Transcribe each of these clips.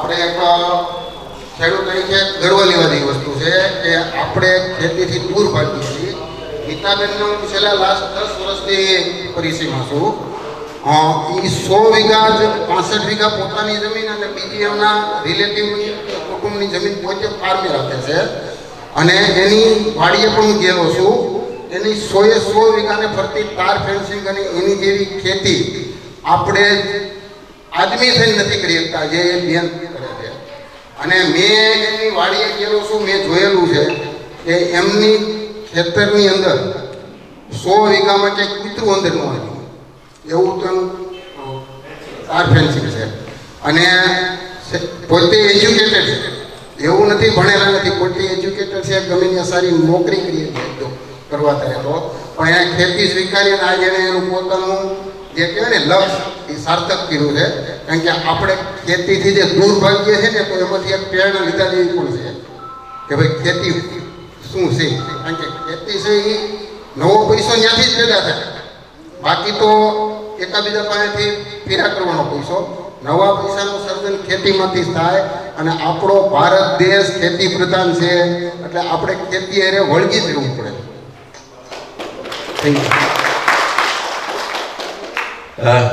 આપણે એક ખેડૂત તરીકે ગર્વ લેવા જેવી વસ્તુ છે કે આપણે ખેતીથી દૂર ભાગીએ છીએ. ગીતાબેનનો છેલ્લા લાસ્ટ 10 વર્ષથી પરિચયમાં છું. એ 100 વીઘા 65 વીઘા પોતાની જમીન અને બીજી એમના રિલેટિવની કુટુંબની જમીન પોતે ફાર્મે રાખે છે. અને એની વાડીએ પણ હું ગયેલો છું. એની 100 વીઘાને ફરતી તાર ફેન્સિંગ અને એની જેવી ખેતી આપણે આદમી થઈને નથી કરી શકતા જે એ બેન કરે છે. અને મેં એની વાડીએ ગયેલો છું, મેં જોયેલું છે કે એમની ખેતરની અંદર 100 વીઘામાં કંઈક કૂતરું અંદર ન આવ્યું એવું તો તાર ફેન્સિંગ છે. અને પોતે એજ્યુકેટેડ છે, એવું નથી ભણેલા નથી, પોતે એજ્યુકેટેડ છે, ગમે ત્યાં સારી નોકરી કરીએ છીએ કરવા થાય તો પણ એને ખેતી સ્વીકારી અને આજે એનું પોતાનું જે કહેવાય ને લક્ષ્ય એ સાર્થક કર્યું છે. કારણ કે આપણે ખેતીથી જે દૂર ભાગીએ છીએ ને તો એમાંથી એક પ્રેરણા લીધા જેવી પણ છે કે ભાઈ ખેતી શું છે. કારણ કે ખેતી છે એ નવો પૈસો ત્યાંથી જ પેદા થાય, બાકી તો એકાબીજા પાસેથી ફેરા કરવાનો પૈસો. નવા પૈસાનું સર્જન ખેતીમાંથી જ થાય. અને આપણો ભારત દેશ ખેતી પ્રધાન છે એટલે આપણે ખેતી અરે વળગી જ રહેવું પડે.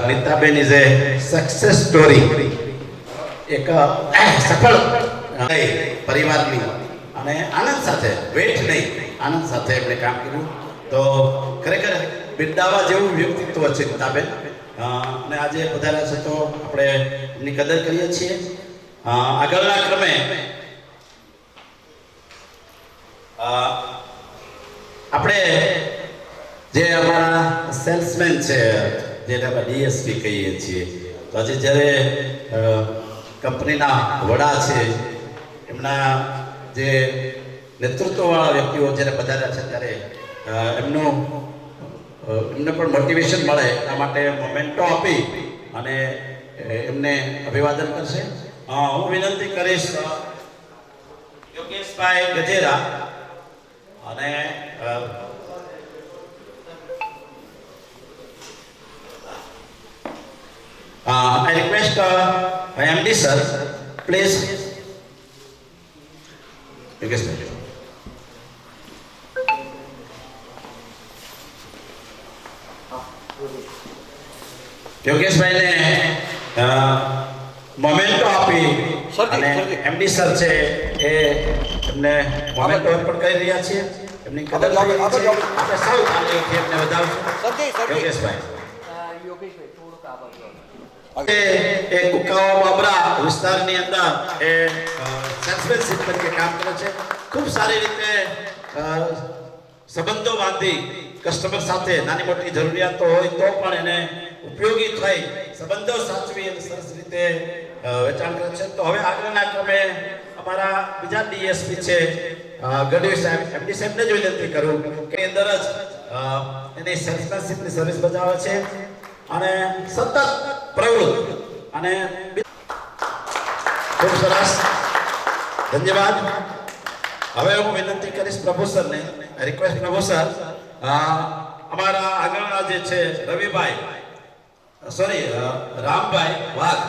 Nitaben is A success story. એક સફળ પરિવારની અને આનંદ સાથે, વેઠ નહીં આનંદ સાથે એમણે કામ કર્યું. તો ખરેખર બિરદાવા જેવું વ્યક્તિત્વ છે નીતાબેન. અને આજે પધાર્યા છે તો આપણે એમની કદર કરીએ છીએ. આગળના ક્રમે આપણે જે અમારા સેલ્સમેન છે જેને આપણે ડીએસપી કહીએ છીએ, તો આજે જ્યારે કંપનીના વડા છે એમના જે નેતૃત્વવાળા વ્યક્તિઓ જ્યારે પધાર્યા છે ત્યારે એમને પણ મોટિવેશન મળે એના માટે મોમેન્ટો આપી અને એમને અભિવાદન કરશે. હું વિનંતી કરીશ યોગેશભાઈ ગજેરા અને I request MD sir, please. Yogesh યોગેશભાઈને મોમેન્ટો આપી અને એમડી સર છે એ એમને મોમેન્ટો અર્પણ કરી રહ્યા છીએ. એમની કદર આપણે સૌ તાળીઓથી એમને વધાવશું. યોગેશભાઈ એ કુકાવા બાબરા વિસ્તારની અંદર એ સેલ્સમેનશીપ તરીકે કામ કરે છે. ખૂબ સારી રીતે સંબંધો બાંધી કસ્ટમર સાથે નાની મોટી જરૂરિયાતો હોય તો પણ એને ઉપયોગી થઈ સંબંધો સાચવી અને સરસ રીતે વેચાણ કરે છે. તો હવે આગળના ક્રમે અમારા બીજા ડીએસપી છે ગઢવી સાહેબ, એમડી સાહેબને જ વિનંતી કરું કે અંદર જ એની સેલ્સમેનશીપની સર્વિસ બજાવે છે અને સતત પ્રવૃત્ત અને ખૂબ સરસ. ધન્યવાદ. હવે હું વિનંતી કરીશ પ્રભુ સરને, રિક્વેસ્ટ પ્રભુ સર, અમારા આગળના જે છે રવિભાઈ રામભાઈ વાઘ,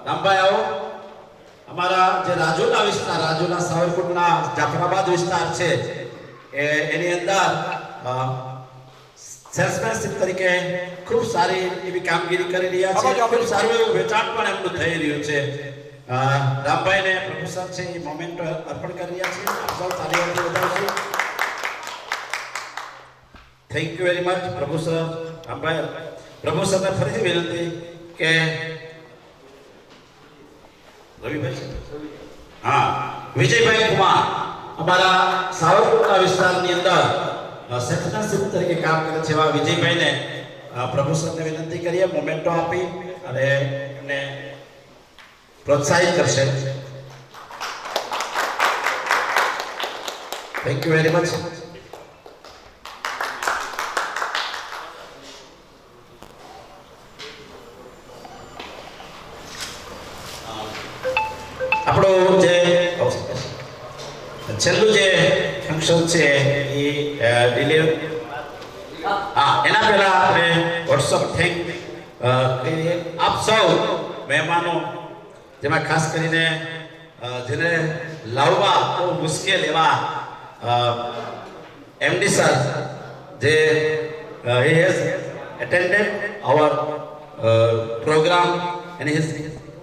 રામભાઈ આવો. અમારા જે રાજુલા વિસ્તાર, રાજુલા સાવરકુંડલા જાફરાબાદ વિસ્તાર છે એની અંદર સેલ્સમેનશીપ તરીકે ખૂબ સારી એવી કામગીરી કરી રહ્યા છે. ખૂબ સારું એવું વેચાણ પણ એમનું થઈ રહ્યું છે. રામભાઈને પ્રભુ સર છે એ મોમેન્ટ અર્પણ કરી રહ્યા છે. આપ સૌ તાળીઓથી વધાવશું. થેન્ક યુ વેરી મચ પ્રભુ સર. રામભાઈ, પ્રભુ સરને ફરીથી વિનંતી કે રવિભાઈ, હા, વિજયભાઈ કુમાર અમારા સાવરકુંડલા વિસ્તારની અંદર સેલ્સમેનશીપ તરીકે કામ કરે છે એવા વિજયભાઈને પ્રભુ સરને વિનંતી કરીએ મોમેન્ટો આપી અને એમને પ્રોત્સાહિત કરશે. Thank you very much. આપણું જે છેલ્લું જે ફંક્શન છે એ ડિલિવરી, એના પહેલા આપણે વોટ્સઅપ થેન્ક આપ સૌ મહેમાનો જેમાં ખાસ કરીને જેને લાવવા બહુ મુશ્કેલ એવા MD સર જે he has attended our program and he has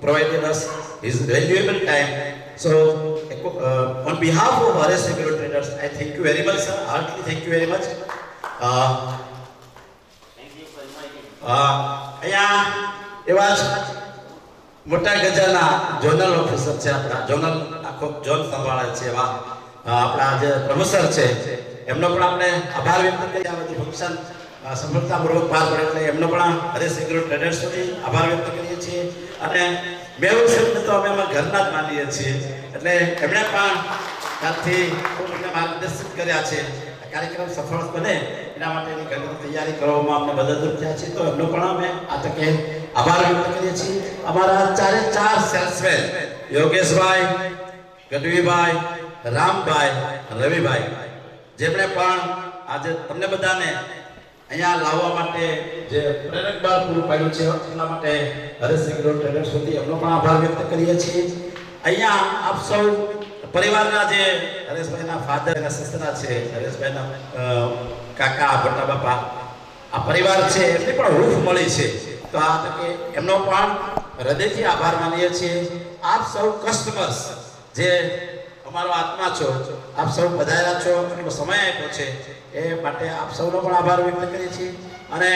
provided us his valuable time. So on behalf of RS Agro Traders, I thank you very much, sir. Heartily thank you very much. અહીંયા એવા જ મોટા ગજાના zonal officer છે, આપણા zonal આખો zone સંભાળે છે એવા આપણા જે પ્રમોસર છે, એમનો પણ આપણે આભાર વ્યક્ત કરીએ. આ બધું ફંક્શન સફળતાપૂર્વક પાર પડે એટલે એમનો પણ RS Agro Traders સુધી આભાર વ્યક્ત કરીએ છીએ. અને મેહુલ સાહેબને તો અમે અમારા ઘરના જ માનીએ છીએ, એટલે એમણે પણ ત્યારથી ખૂબ અમને માર્ગદર્શન કર્યા છે. કાર્યક્રમ સફળ બને એના માટેની ઘણી તૈયારી કરવામાં અમને મદદરૂપ થયા છે, તો એમનો પણ અમે આ તકે આભાર વ્યક્ત કરીએ છીએ. અમારા ચારે ચાર સેલ્સમેન યોગેશભાઈ, ગઢવીભાઈ, રામભાઈ, રવિભાઈ, જેમણે પણ આજે તમને બધાને અહીંયા લાવવા માટે જે પ્રેરક બળ પૂરું પાડ્યું છે, એટલા માટે RS Agro Traders સુધી એમનો પણ આભાર વ્યક્ત કરીએ છીએ. અહીંયા આપ સૌ પરિવારના જે હરેશભાઈના ફાધર એના સસરા છે, હરેશભાઈના કાકા, મોટા બાપા, આ પરિવાર છે, એમની પણ હૂંફ મળી છે, તો આ તકે એમનો પણ હૃદયથી આભાર માનીએ છીએ. આપ સૌ કસ્ટમર્સ જે અમારો આત્મા છો, આપ સૌ પધાર્યા છો, એનો સમય આપ્યો છે, એ માટે આપ સૌનો પણ આભાર વ્યક્ત કરીએ છીએ. અને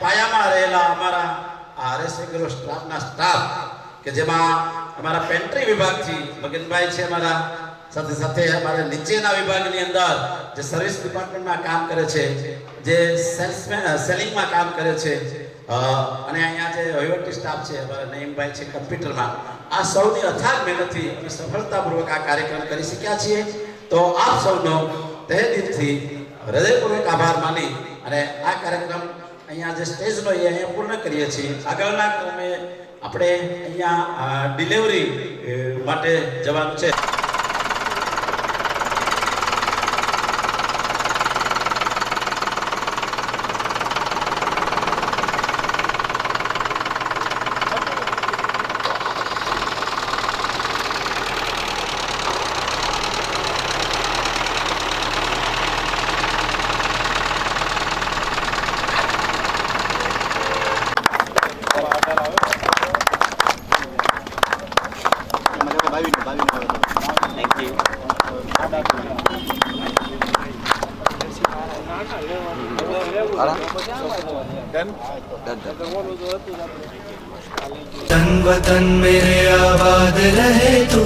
પાયામાં રહેલા અમારા RS Agro સ્ટાફના સ્ટાફ કે જેમાં અમારા પેન્ટ્રી વિભાગથી મગનભાઈ છે, અમારા સાથે સાથે અમારા નીચેના વિભાગની અંદર જે સર્વિસ ડિપાર્ટમેન્ટમાં કામ કરે છે, જે સેલિંગમાં કામ કરે છે, અને અહીંયા જે વહીવટી સ્ટાફ છે, અમારા નઈમભાઈ છે કમ્પ્યુટરમાં, આ સૌની અથાગ મહેનતથી અમે સફળતાપૂર્વક આ કાર્યક્રમ કરી શક્યા છીએ. તો આપ સૌનો તહે દિલથી હૃદયપૂર્વક આભાર માની અને આ કાર્યક્રમ અહીંયા જે સ્ટેજનો એ અહીંયા પૂર્ણ કરીએ છીએ. આગળના ક્રમે આપણે અહીંયા ડિલિવરી માટે જવાનું છે. तन वतन मेरे आबाद रहे तू,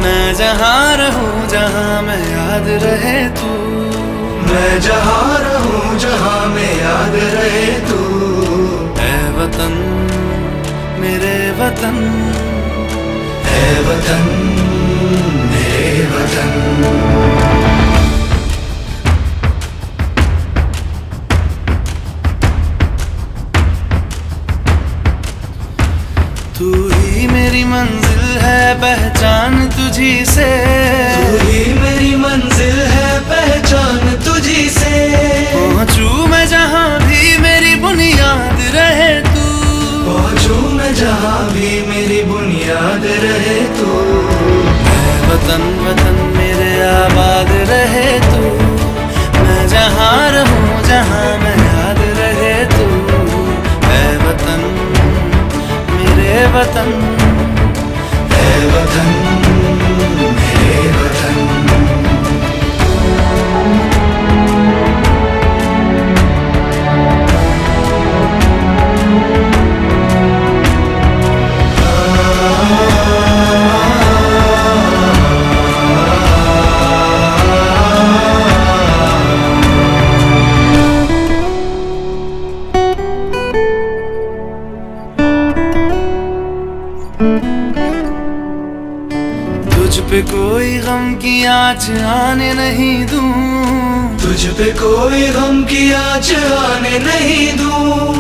मैं जहाँ रहूँ जहाँ मैं याद रहे तू, मैं जहाँ रहूँ जहाँ मैं याद रहे तू, ऐ वतन मेरे वतन, ऐ वतन मेरे वतन. तू ही मेरी मंजिल है पहचान तुझी से, तू ही मेरी मंजिल है पहचान तुझी से, पहुँचूं मैं जहाँ भी मेरी बुनियाद रहे तू, पहुँचूं मैं जहाँ भी मेरी बुनियाद रहे तू, ऐ वतन वतन मेरे आबाद रहे तू, मैं जहाँ रहूँ जहाँ मैं याद रहे तू, ऐ वतन मेरे वतन, ऐ वतन मेरे वतन. तुझ पे कोई गम की आँच आने नहीं दूं, तुझ पे कोई गम की आँच आने नहीं दूं.